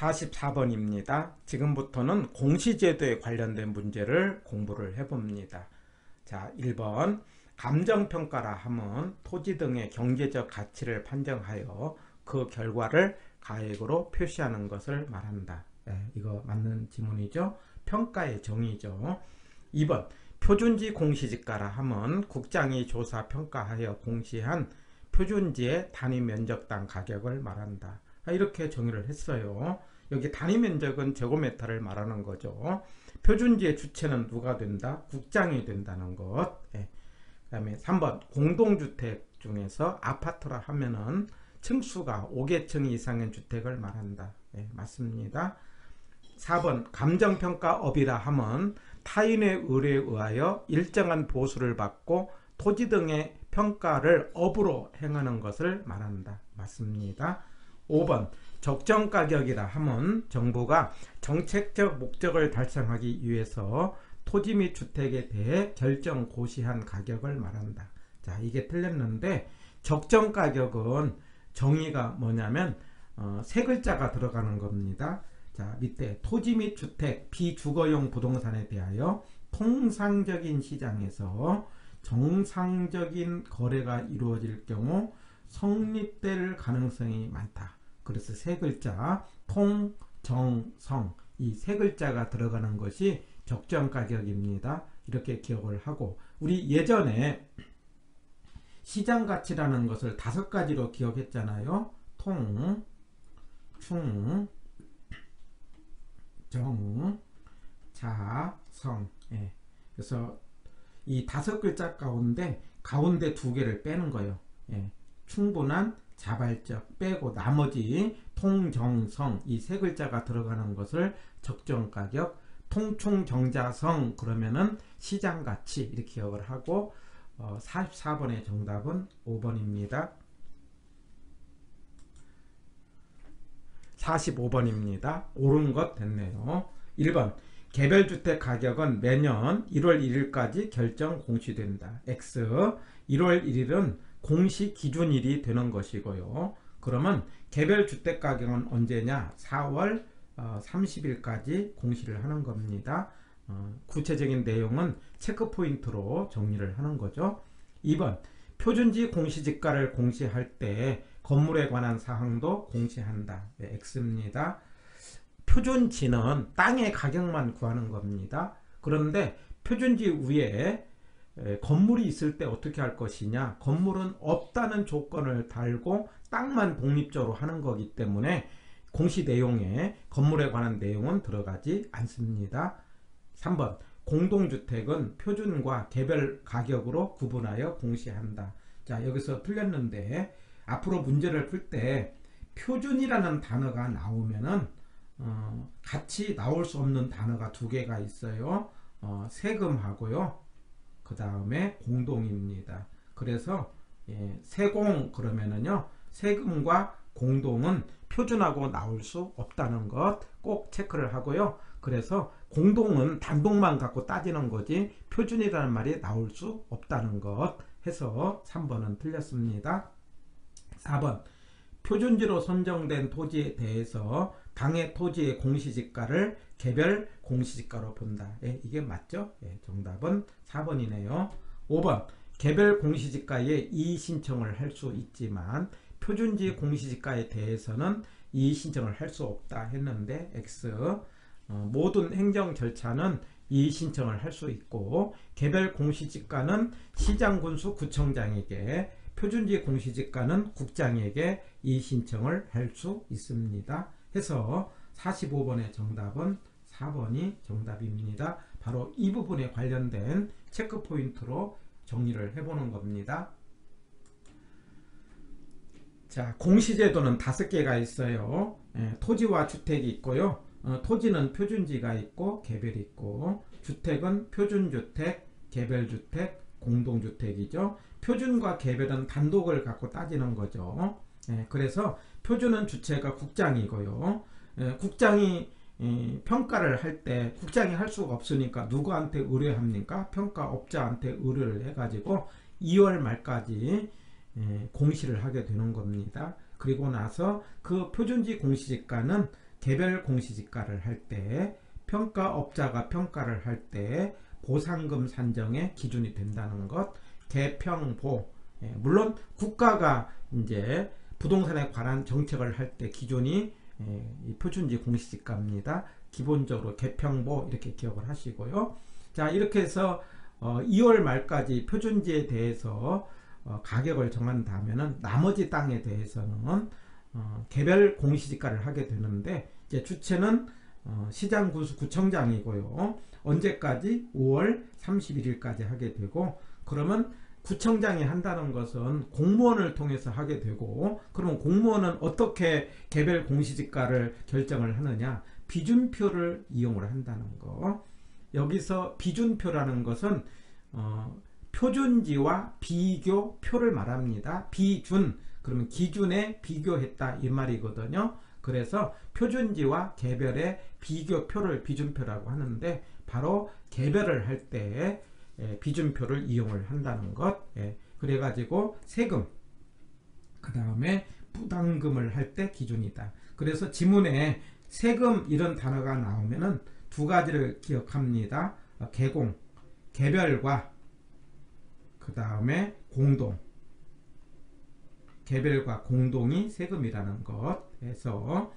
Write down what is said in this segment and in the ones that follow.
44번입니다. 지금부터는 공시제도에 관련된 문제를 공부를 해봅니다. 자, 1번 감정평가라 함은 토지 등의 경제적 가치를 판정하여 그 결과를 가액으로 표시하는 것을 말한다. 이거 맞는 지문이죠. 평가의 정의죠. 2번 표준지 공시지가라 함은 국장이 조사 평가하여 공시한 표준지의 단위 면적당 가격을 말한다. 이렇게 정의를 했어요. 여기 단위 면적은 제곱미터를 말하는 거죠. 표준지의 주체는 누가 된다? 국장이 된다는 것. 그 다음에 3번 공동주택 중에서 아파트라 하면은 층수가 5개층 이상의 주택을 말한다. 맞습니다. 4번 감정평가업이라 함은 타인의 의뢰에 의하여 일정한 보수를 받고 토지 등의 평가를 업으로 행하는 것을 말한다. 맞습니다. 5번 적정가격이라 함은 정부가 정책적 목적을 달성하기 위해서 토지 및 주택에 대해 결정 고시한 가격을 말한다. 자, 이게 틀렸는데 적정가격은 정의가 뭐냐면 세 글자가 들어가는 겁니다. 자, 밑에 토지 및 주택 비주거용 부동산에 대하여 통상적인 시장에서 정상적인 거래가 이루어질 경우 성립될 가능성이 많다. 그래서 세 글자 통, 정, 성 이 세 글자가 들어가는 것이 적정가격입니다. 이렇게 기억을 하고 우리 예전에 시장가치라는 것을 5가지로 기억했잖아요. 통, 충, 정, 자, 성. 그래서 이 5글자 가운데 2개를 빼는 거예요. 충분한 자발적 빼고 나머지 통정성 이 세 글자가 들어가는 것을 적정가격, 통충정자성 그러면은 시장가치 이렇게 기억을 하고 44번의 정답은 5번입니다. 45번입니다. 옳은 것 됐네요. 1번 개별주택 가격은 매년 1월 1일까지 결정 공시된다. X 1월 1일은 공시 기준일이 되는 것이고요. 그러면 개별주택 가격은 언제냐? 4월 30일까지 공시를 하는 겁니다. 구체적인 내용은 체크포인트로 정리를 하는 거죠. 2번 표준지 공시지가를 공시할 때 건물에 관한 사항도 공시한다. X입니다. 표준지는 땅의 가격만 구하는 겁니다. 그런데 표준지 위에 건물이 있을 때 어떻게 할 것이냐? 건물은 없다는 조건을 달고 땅만 독립적으로 하는 거기 때문에 공시 내용에 건물에 관한 내용은 들어가지 않습니다. 3번 공동주택은 표준과 개별 가격으로 구분하여 공시한다. 자, 여기서 틀렸는데 앞으로 문제를 풀 때 표준이라는 단어가 나오면은 같이 나올 수 없는 단어가 2개가 있어요. 세금하고요. 그 다음에 공동입니다. 그래서 세공 그러면은요 세금과 공동은 표준하고 나올 수 없다는 것 꼭 체크를 하고요. 그래서 공동은 단독만 갖고 따지는 거지 표준이라는 말이 나올 수 없다는 것 해서 3번은 틀렸습니다. 4번 표준지로 선정된 토지에 대해서 당해 토지의 공시지가를 개별 공시지가로 본다. 이게 맞죠? 정답은 4번이네요. 5번 개별 공시지가에 이의신청을 할 수 있지만 표준지 공시지가에 대해서는 이의신청을 할 수 없다 했는데 X 모든 행정 절차는 이의신청을 할 수 있고 개별 공시지가는 시장군수 구청장에게 표준지 공시지가는 국장에게 이의신청을 할 수 있습니다. 해서 45번의 정답은 4번이 정답입니다. 바로 이 부분에 관련된 체크포인트로 정리를 해보는 겁니다. 자, 공시제도는 5개가 있어요. 토지와 주택이 있고요. 토지는 표준지가 있고 개별이 있고 주택은 표준주택, 개별주택, 공동주택이죠. 표준과 개별은 단독을 갖고 따지는 거죠. 그래서 표준은 주체가 국장이고요. 국장이 평가를 할 때 국장이 할 수가 없으니까 누구한테 의뢰합니까? 평가업자한테 의뢰를 해가지고 2월 말까지 공시를 하게 되는 겁니다. 그리고 나서 그 표준지 공시지가는 개별 공시지가를 할 때, 평가업자가 평가를 할 때 보상금 산정의 기준이 된다는 것, 개평보. 물론 국가가 이제 부동산에 관한 정책을 할 때 기준이 이 표준지 공시지가입니다. 기본적으로 개평보 이렇게 기억을 하시고요. 자, 이렇게 해서 2월 말까지 표준지에 대해서 가격을 정한다면은 나머지 땅에 대해서는 개별 공시지가를 하게 되는데, 이제 주체는 시장구청장이고요. 언제까지? 5월 31일까지 하게 되고, 그러면 구청장이 한다는 것은 공무원을 통해서 하게 되고, 그러면 공무원은 어떻게 개별 공시지가를 결정을 하느냐? 비준표를 이용을 한다는 거. 여기서 비준표라는 것은 표준지와 비교표를 말합니다. 비준, 그러면 기준에 비교했다 이 말이거든요. 그래서 표준지와 개별의 비교표를 비준표라고 하는데, 바로 개별을 할 때 비준표를 이용을 한다는 것. 그래가지고 세금, 그 다음에 부담금을 할 때 기준이다. 그래서 지문에 세금 이런 단어가 나오면은 두 가지를 기억합니다. 개공, 개별과 그 다음에 공동. 개별과 공동이 세금이라는 것에서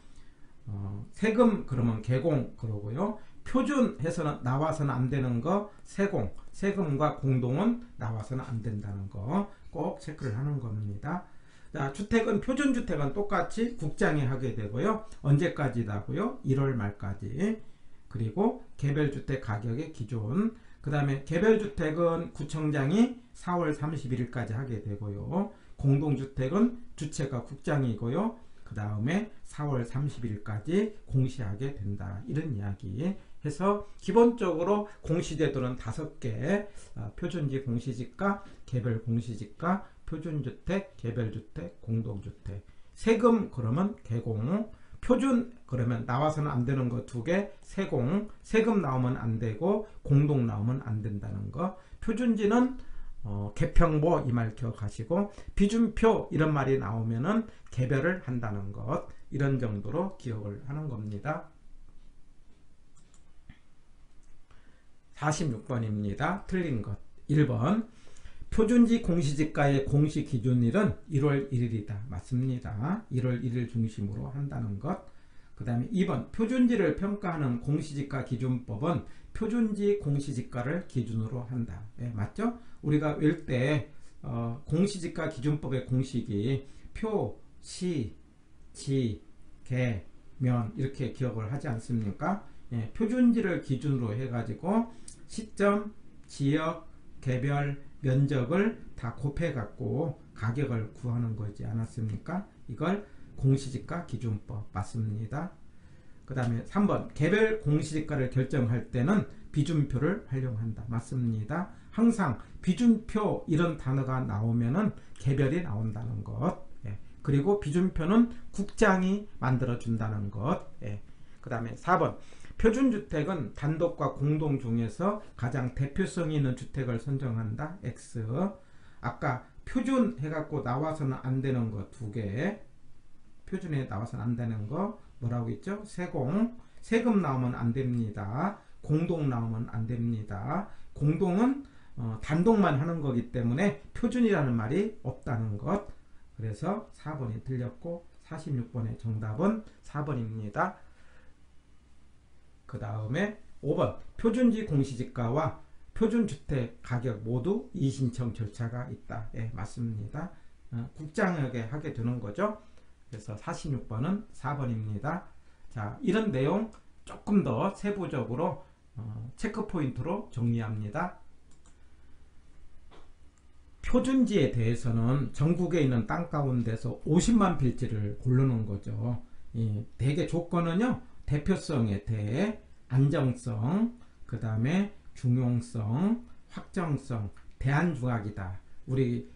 세금 그러면 개공 그러고요. 표준 해서는 나와서는 안 되는 거 세공, 세금과 공동은 나와서는 안 된다는 거 꼭 체크를 하는 겁니다. 자, 주택은 표준주택은 똑같이 국장이 하게 되고요. 언제까지다고요? 1월 말까지. 그리고 개별주택 가격의 기준, 그 다음에 개별주택은 구청장이 4월 31일까지 하게 되고요. 공동주택은 주체가 국장이고요. 그 다음에 4월 30일까지 공시하게 된다. 이런 이야기 해서 기본적으로 공시제도는 5개, 표준지 공시지가, 개별 공시지가, 표준주택, 개별주택, 공동주택. 세금 그러면 개공, 표준 그러면 나와서는 안 되는 거 2개, 세공, 세금 나오면 안 되고 공동 나오면 안 된다는 거. 표준지는 개평보 이 말 기억하시고, 비준표 이런 말이 나오면은 개별을 한다는 것, 이런 정도로 기억을 하는 겁니다. 46번입니다. 틀린 것. 1번 표준지 공시지가의 공시기준일은 1월 1일이다. 맞습니다. 1월 1일 중심으로 한다는 것. 그 다음에 2번 표준지를 평가하는 공시지가 기준법은 표준지 공시지가를 기준으로 한다. 맞죠? 우리가 외울 때 공시지가 기준법의 공식이 표, 시, 지, 개, 면 이렇게 기억을 하지 않습니까? 표준지를 기준으로 해가지고 시점, 지역, 개별, 면적을 다 곱해갖고 가격을 구하는 거지 않았습니까? 이걸 공시지가 기준법 맞습니다. 그 다음에 3번 개별 공시지가를 결정할 때는 비준표를 활용한다. 맞습니다. 항상 비준표 이런 단어가 나오면은 개별이 나온다는 것. 그리고 비준표는 국장이 만들어 준다는 것. 그 다음에 4번 표준주택은 단독과 공동 중에서 가장 대표성이 있는 주택을 선정한다. X. 아까 표준 해갖고 나와서는 안 되는 거 2개, 표준에 나와서는 안 되는 거 뭐라고 했죠? 세공, 세금 나오면 안 됩니다. 공동 나오면 안 됩니다. 공동은 단독만 하는 거기 때문에 표준이라는 말이 없다는 것. 그래서 4번이 틀렸고 46번의 정답은 4번입니다. 그 다음에 5번 표준지 공시지가와 표준주택 가격 모두 이의신청 절차가 있다. 맞습니다. 국장에게 하게 되는 거죠. 그래서 46번은 4번입니다. 자, 이런 내용 조금 더 세부적으로 체크 포인트로 정리합니다. 표준지에 대해서는 전국에 있는 땅 가운데서 50만 필지를 고르는 거죠. 대개 조건은요, 대표성에 대해 안정성, 그 다음에 중용성, 확정성, 대안중학이다. 우리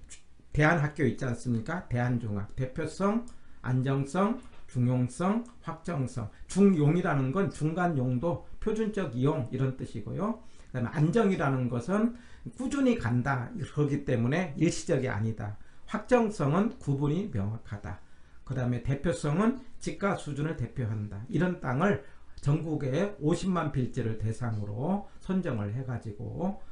대안학교 있지 않습니까? 대안중학, 대표성, 안정성, 중용성, 확정성. 중용이라는 건 중간용도, 표준적 이용 이런 뜻이고요. 그 다음에 안정이라는 것은 꾸준히 간다. 그렇기 때문에 일시적이 아니다. 확정성은 구분이 명확하다. 그 다음에 대표성은 지가 수준을 대표한다. 이런 땅을 전국에 50만 필지를 대상으로 선정을 해가지고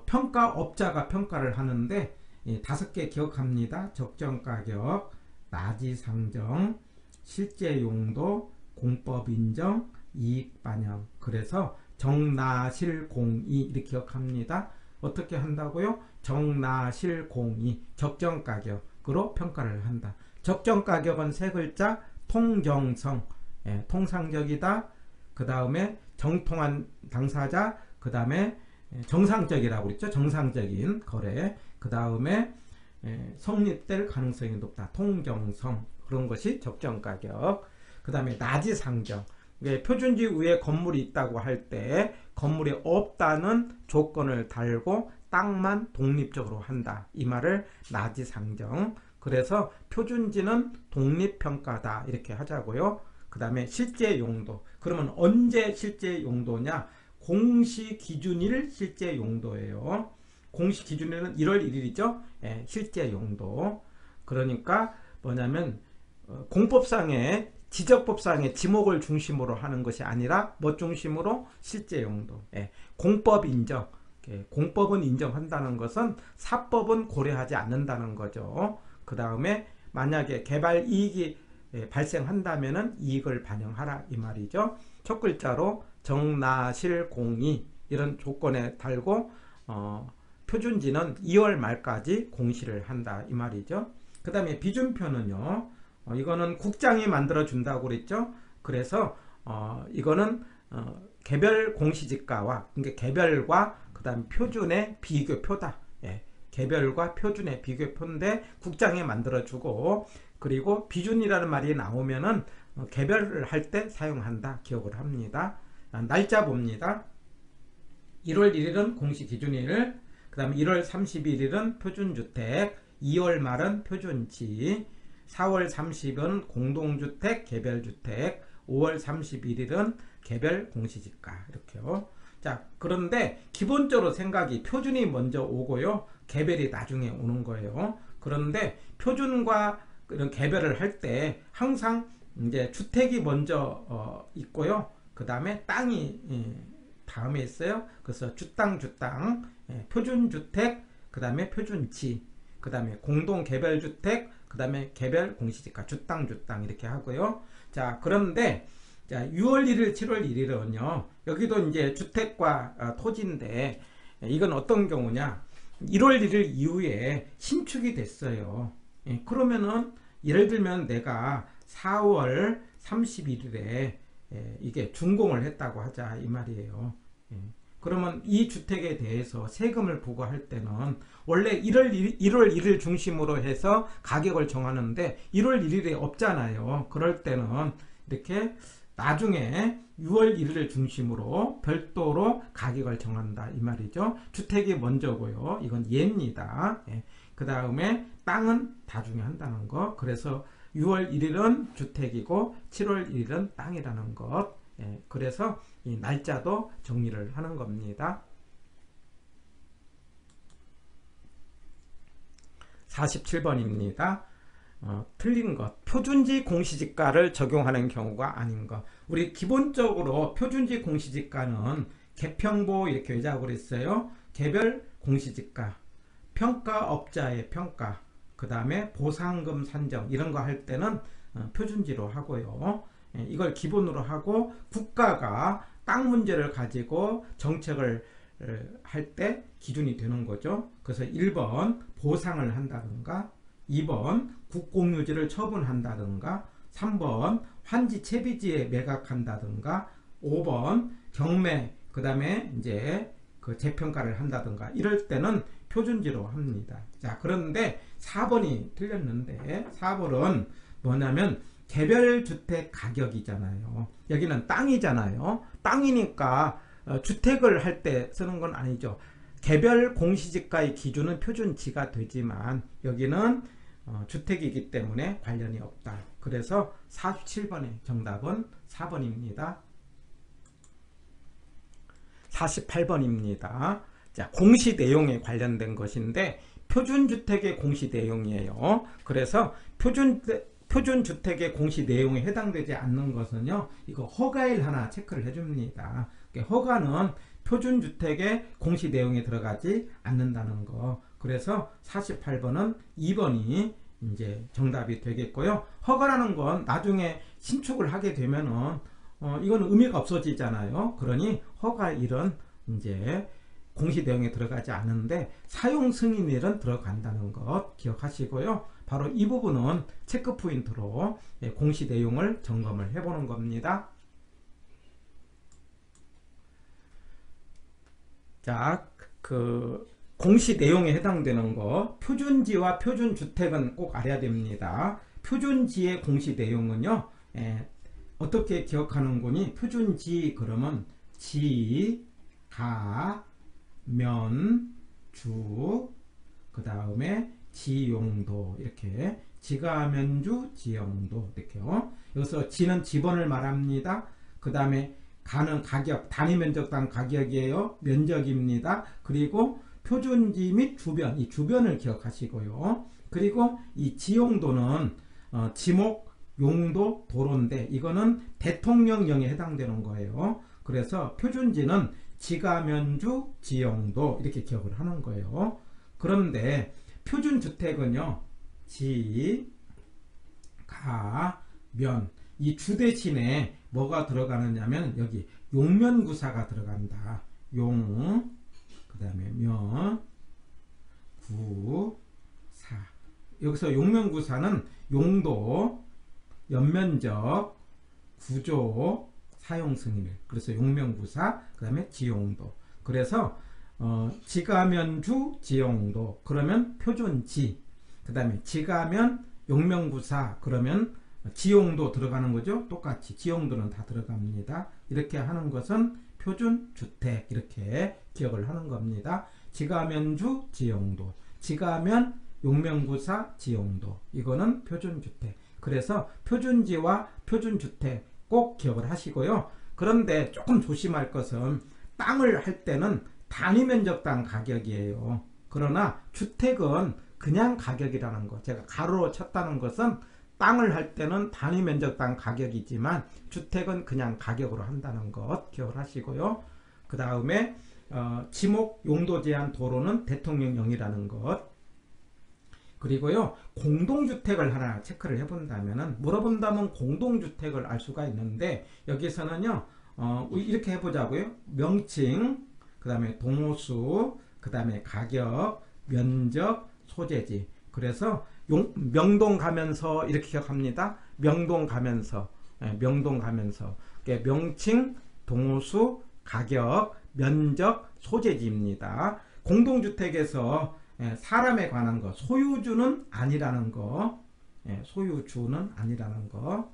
평가업자가 평가를 하는데 5개 기억합니다. 적정가격, 나지상정, 실제용도, 공법인정, 이익반영. 그래서 정나실공이 이렇게 기억합니다. 어떻게 한다고요? 정나실공이 적정가격으로 평가를 한다. 적정가격은 3글자, 통정성, 통상적이다. 그 다음에 정통한 당사자, 그 다음에 정상적이라고 그랬죠. 정상적인 거래. 그 다음에 성립될 가능성이 높다. 통정성. 그런 것이 적정가격. 그 다음에 나지상정. 표준지 위에 건물이 있다고 할 때 건물이 없다는 조건을 달고 땅만 독립적으로 한다. 이 말을 나지상정. 그래서 표준지는 독립평가다. 이렇게 하자고요. 그 다음에 실제용도. 그러면 언제 실제용도냐? 공시기준일 실제용도예요. 공시기준일은 1월 1일이죠. 실제용도. 그러니까 뭐냐면 공법상의 지적법상의 지목을 중심으로 하는 것이 아니라 뭐 중심으로? 실제용도. 공법 인정. 공법은 인정한다는 것은 사법은 고려하지 않는다는 거죠. 그 다음에 만약에 개발 이익이 발생한다면은 이익을 반영하라 이 말이죠. 첫 글자로 정나실공이 이런 조건에 달고 표준지는 2월 말까지 공시를 한다 이 말이죠. 그 다음에 비준표는요. 이거는 국장이 만들어 준다고 그랬죠. 그래서 이거는 개별 공시지가와 그러니까 개별과 그 다음 표준의 비교표다. 개별과 표준의 비교표인데 국장이 만들어 주고, 그리고 비준이라는 말이 나오면은 개별을 할 때 사용한다 기억을 합니다. 날짜 봅니다. 1월 1일은 공시기준일, 그 다음에 1월 31일은 표준주택, 2월 말은 표준지, 4월 30일은 공동주택, 개별주택, 5월 31일은 개별 공시지가. 이렇게요. 자, 그런데 기본적으로 생각이 표준이 먼저 오고요. 개별이 나중에 오는 거예요. 그런데 표준과 이런 개별을 할 때 항상 이제 주택이 먼저 있고요. 그 다음에 땅이 다음에 있어요. 그래서 주땅, 표준주택, 그 다음에 표준지, 그 다음에 공동개별주택, 그 다음에 개별 공시지가, 주땅 이렇게 하고요. 자, 그런데 자, 6월 1일, 7월 1일은요. 여기도 이제 주택과 토지인데 이건 어떤 경우냐? 1월 1일 이후에 신축이 됐어요. 그러면은 예를 들면 내가 4월 31일에 이게 준공을 했다고 하자 이 말이에요. 그러면 이 주택에 대해서 세금을 부과할 때는 원래 1월 1일 중심으로 해서 가격을 정하는데 1월 1일에 없잖아요. 그럴 때는 이렇게 나중에 6월 1일을 중심으로 별도로 가격을 정한다 이 말이죠. 주택이 먼저고요. 이건 예입니다. 그 다음에 땅은 나중에 한다는 거. 그래서 6월 1일은 주택이고 7월 1일은 땅이라는 것. 그래서 이 날짜도 정리를 하는 겁니다. 47번입니다. 틀린 것. 표준지 공시지가를 적용하는 경우가 아닌 것. 우리 기본적으로 표준지 공시지가는 개평보 이렇게 외자고 그랬어요. 개별 공시지가, 평가업자의 평가, 그 다음에 보상금 산정 이런 거 할 때는 표준지로 하고요. 이걸 기본으로 하고 국가가 땅 문제를 가지고 정책을 할 때 기준이 되는 거죠. 그래서 1번 보상을 한다든가, 2번 국공유지를 처분한다든가, 3번 환지 채비지에 매각한다든가, 5번 경매, 그 다음에 이제 그 재평가를 한다든가 이럴 때는 표준지로 합니다. 자, 그런데 4번이 틀렸는데 4번은 뭐냐면 개별주택 가격이잖아요. 여기는 땅이잖아요. 땅이니까 주택을 할 때 쓰는 건 아니죠. 개별 공시지가의 기준은 표준지가 되지만 여기는 주택이기 때문에 관련이 없다. 그래서 47번의 정답은 4번입니다. 48번입니다. 자, 공시 내용에 관련된 것인데 표준주택의 공시 내용이에요. 그래서 표준주택의 공시 내용에 해당되지 않는 것은요, 이거 허가일 하나 체크를 해줍니다. 허가는 표준주택의 공시 내용에 들어가지 않는다는 거. 그래서 48번은 2번이 이제 정답이 되겠고요. 허가라는 건 나중에 신축을 하게 되면은 이건 의미가 없어지잖아요. 그러니 허가일은 이제 공시 내용에 들어가지 않는데 사용 승인일은 들어간다는 것 기억하시고요. 바로 이 부분은 체크 포인트로 공시 내용을 점검을 해보는 겁니다. 자, 그 공시 내용에 해당되는 거, 표준지와 표준주택은 꼭 알아야 됩니다. 표준지의 공시 내용은요, 어떻게 기억하는 거니? 표준지 그러면 지, 가, 면, 주, 그 다음에 지용도, 이렇게 지가면주, 지용도 이렇게요. 여기서 지는 지번을 말합니다. 그 다음에 가는 가격, 단위 면적당 가격이에요. 면적입니다. 그리고 표준지 및 주변, 이 주변을 기억하시고요. 그리고 이 지용도는 지목, 용도, 도로인데 이거는 대통령령에 해당되는 거예요. 그래서 표준지는 지가면주, 지용도 이렇게 기억을 하는 거예요. 그런데 표준주택은요, 지, 가, 면, 이 주 대신에 뭐가 들어가느냐면 여기 용면구사가 들어간다. 용, 그 다음에 면, 구, 사. 여기서 용면구사는 용도, 연면적, 구조, 사용승인일. 그래서 용면구사, 그 다음에 지용도. 그래서 지가면주, 지용도. 그러면 표준지. 그 다음에 지가면, 용면구사. 그러면 지용도 들어가는 거죠. 똑같이 지용도는 다 들어갑니다. 이렇게 하는 것은 표준주택 이렇게 기억을 하는 겁니다. 지가면주, 지용도. 지가면, 용면구사, 지용도. 이거는 표준주택. 그래서 표준지와 표준주택 꼭 기억을 하시고요. 그런데 조금 조심할 것은 땅을 할 때는 단위면적당 가격이에요. 그러나 주택은 그냥 가격이라는 거. 제가 가로로 쳤다는 것은 땅을 할 때는 단위면적당 가격이지만 주택은 그냥 가격으로 한다는 것 기억을 하시고요. 그 다음에 지목, 용도 제한, 도로는 대통령령이라는 것. 그리고요, 공동주택을 하나 체크를 해본다면은, 물어본다면 공동주택을 알 수가 있는데, 여기서는요, 이렇게 해보자고요. 명칭, 그 다음에 동호수, 그 다음에 가격, 면적, 소재지. 그래서 명동 가면서 이렇게 기억합니다. 명동 가면서, 명동 가면서. 명칭, 동호수, 가격, 면적, 소재지입니다. 공동주택에서 사람에 관한 거, 소유주는 아니라는 거, 소유주는 아니라는 거,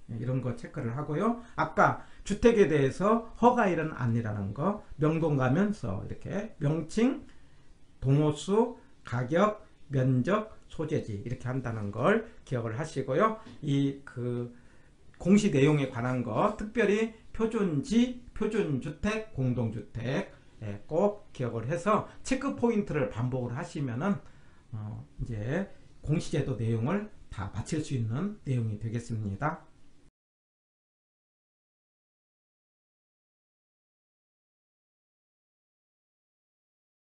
이런 거 체크를 하고요. 아까 주택에 대해서 허가일은 아니라는 거, 명동 가면서 이렇게 명칭, 동호수, 가격, 면적, 소재지 이렇게 한다는 걸 기억을 하시고요. 이 공시 내용에 관한 거, 특별히 표준지, 표준주택, 공동주택 꼭 기억을 해서 체크 포인트를 반복을 하시면은 이제 공시제도 내용을 다 마칠 수 있는 내용이 되겠습니다.